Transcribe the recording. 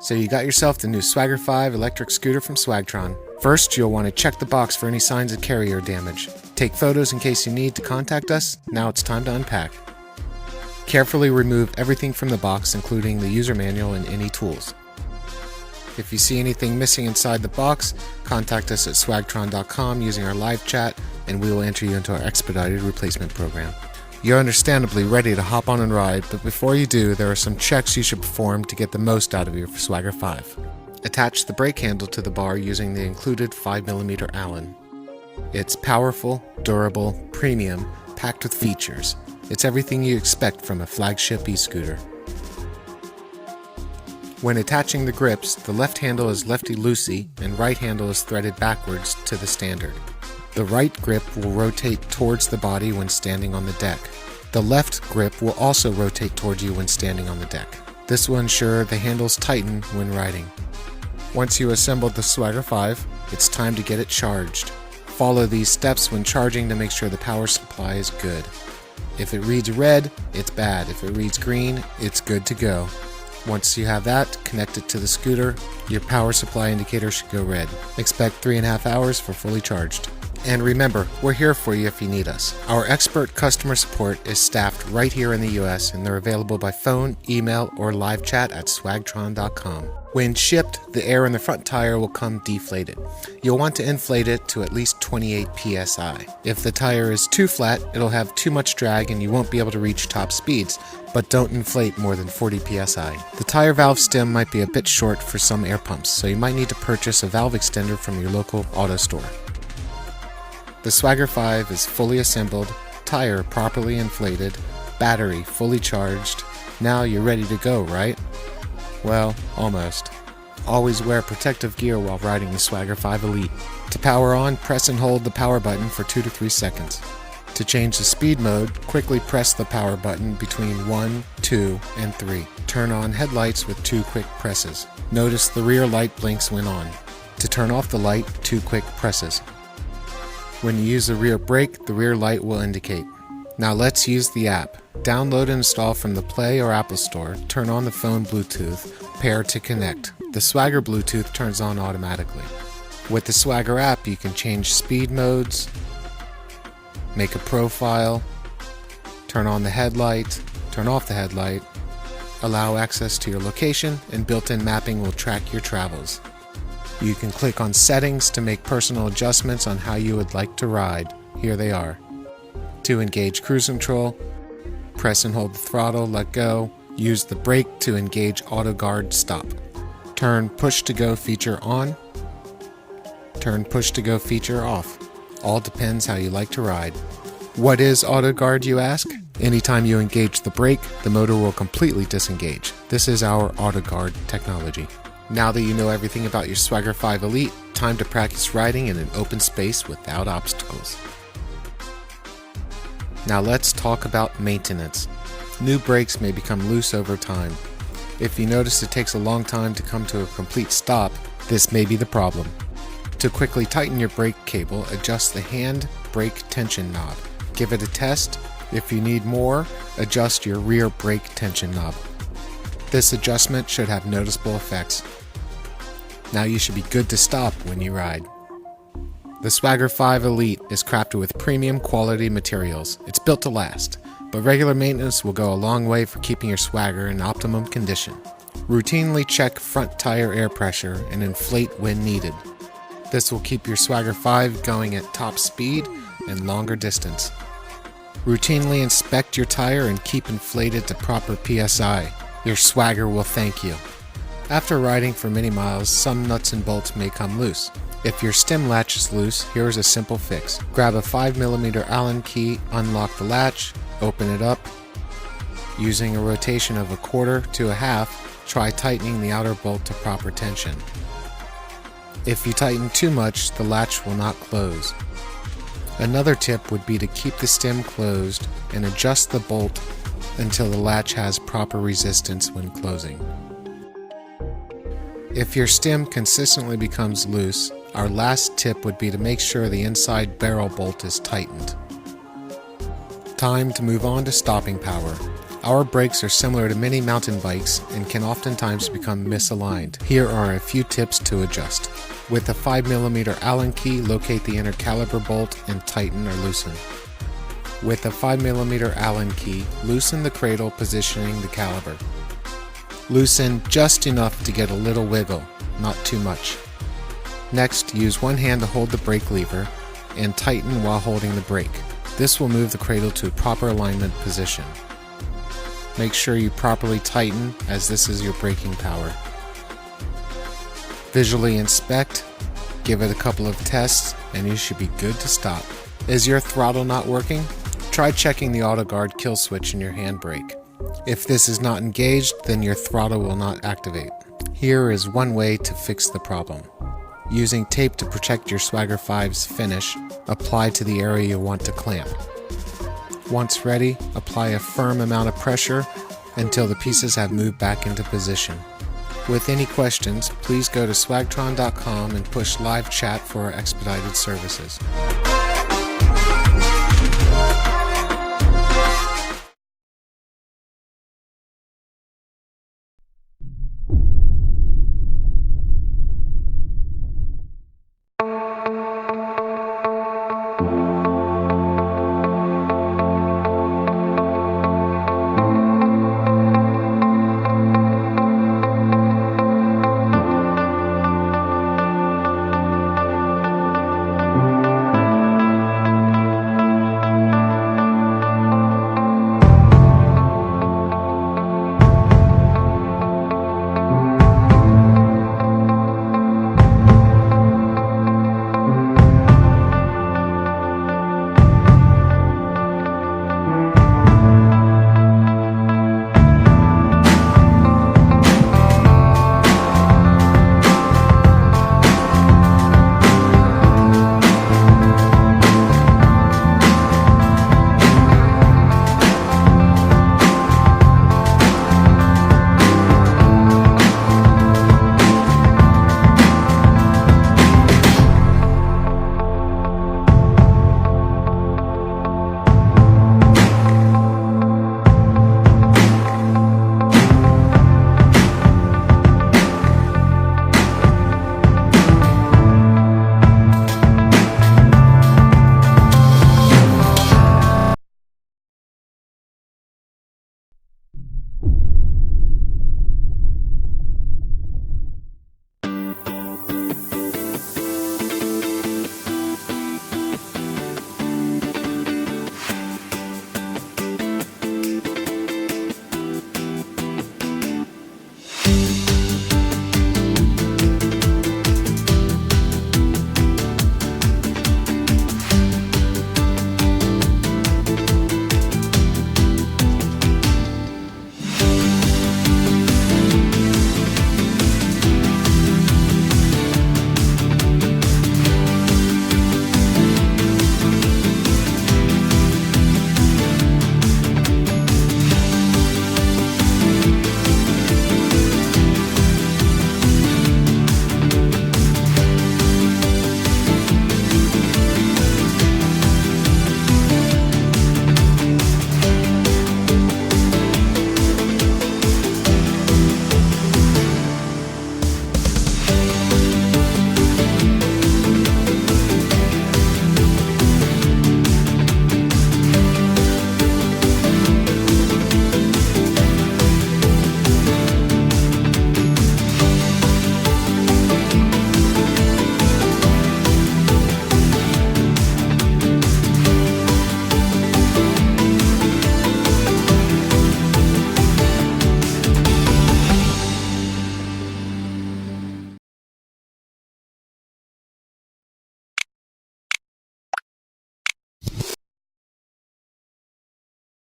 So you got yourself the new Swagger 5 electric scooter from Swagtron. First, you'll want to check the box for any signs of carrier damage. Take photos in case you need to contact us. Now it's time to unpack. Carefully remove everything from the box, including the user manual and any tools. If you see anything missing inside the box, contact us at swagtron.com using our live chat, and we will enter you into our expedited replacement program. You're understandably ready to hop on and ride, but before you do, there are some checks you should perform to get the most out of your Swagger 5. Attach the brake handle to the bar using the included 5mm Allen. It's powerful, durable, premium, packed with features. It's everything you expect from a flagship e-scooter. When attaching the grips, the left handle is lefty-loosey and right handle is threaded backwards to the standard. The right grip will rotate towards the body when standing on the deck. The left grip will also rotate towards you when standing on the deck. This will ensure the handles tighten when riding. Once you assembled the Swagger 5, it's time to get it charged. Follow these steps when charging to make sure the power supply is good. If it reads red, it's bad. If it reads green, it's good to go. Once you have that connected to the scooter, your power supply indicator should go red. Expect 3.5 hours for fully charged. And remember, we're here for you if you need us. Our expert customer support is staffed right here in the US, and they're available by phone, email, or live chat at swagtron.com. When shipped, the air in the front tire will come deflated. You'll want to inflate it to at least 28 psi. If the tire is too flat, it'll have too much drag and you won't be able to reach top speeds, but don't inflate more than 40 psi. The tire valve stem might be a bit short for some air pumps, so you might need to purchase a valve extender from your local auto store. The Swagger 5 is fully assembled, tire properly inflated, battery fully charged. Now you're ready to go, right? Well, almost. Always wear protective gear while riding the Swagger 5 Elite. To power on, press and hold the power button for 2 to 3 seconds. To change the speed mode, quickly press the power button between 1, 2, and 3. Turn on headlights with 2 quick presses. Notice the rear light blinks when on. To turn off the light, 2 quick presses. When you use the rear brake, the rear light will indicate. Now let's use the app. Download and install from the Play or Apple Store, turn on the phone Bluetooth, pair to connect. The Swagger Bluetooth turns on automatically. With the Swagger app, you can change speed modes, make a profile, turn on the headlight, turn off the headlight, allow access to your location, and built-in mapping will track your travels. You can click on Settings to make personal adjustments on how you would like to ride. Here they are. To engage cruise control, press and hold the throttle, let go. Use the brake to engage auto guard stop. Turn push to go feature on. Turn push to go feature off. All depends how you like to ride. What is auto guard, you ask? Anytime you engage the brake, the motor will completely disengage. This is our auto guard technology. Now that you know everything about your Swagger 5 Elite, time to practice riding in an open space without obstacles. Now let's talk about maintenance. New brakes may become loose over time. If you notice it takes a long time to come to a complete stop, this may be the problem. To quickly tighten your brake cable, adjust the hand brake tension knob. Give it a test. If you need more, adjust your rear brake tension knob. This adjustment should have noticeable effects. Now you should be good to stop when you ride. The Swagger 5 Elite is crafted with premium quality materials. It's built to last, but regular maintenance will go a long way for keeping your Swagger in optimum condition. Routinely check front tire air pressure and inflate when needed. This will keep your Swagger 5 going at top speed and longer distance. Routinely inspect your tire and keep inflated to proper PSI. Your Swagger will thank you. After riding for many miles, some nuts and bolts may come loose. If your stem latch is loose, here is a simple fix. Grab a 5mm Allen key, unlock the latch, open it up. Using a rotation of 1/4 to 1/2, try tightening the outer bolt to proper tension. If you tighten too much, the latch will not close. Another tip would be to keep the stem closed and adjust the bolt until the latch has proper resistance when closing. If your stem consistently becomes loose, our last tip would be to make sure the inside barrel bolt is tightened. Time to move on to stopping power. Our brakes are similar to many mountain bikes and can oftentimes become misaligned. Here are a few tips to adjust. With a 5mm Allen key, locate the inner caliper bolt and tighten or loosen. With a 5mm Allen key, loosen the cradle, positioning the caliper. Loosen just enough to get a little wiggle, not too much. Next, use one hand to hold the brake lever and tighten while holding the brake. This will move the cradle to a proper alignment position. Make sure you properly tighten, as this is your braking power. Visually inspect, give it a couple of tests, and you should be good to stop. Is your throttle not working? Try checking the auto guard kill switch in your handbrake. If this is not engaged, then your throttle will not activate. Here is one way to fix the problem. Using tape to protect your Swagger 5's finish, apply to the area you want to clamp. Once ready, apply a firm amount of pressure until the pieces have moved back into position. With any questions, please go to swagtron.com and push live chat for our expedited services.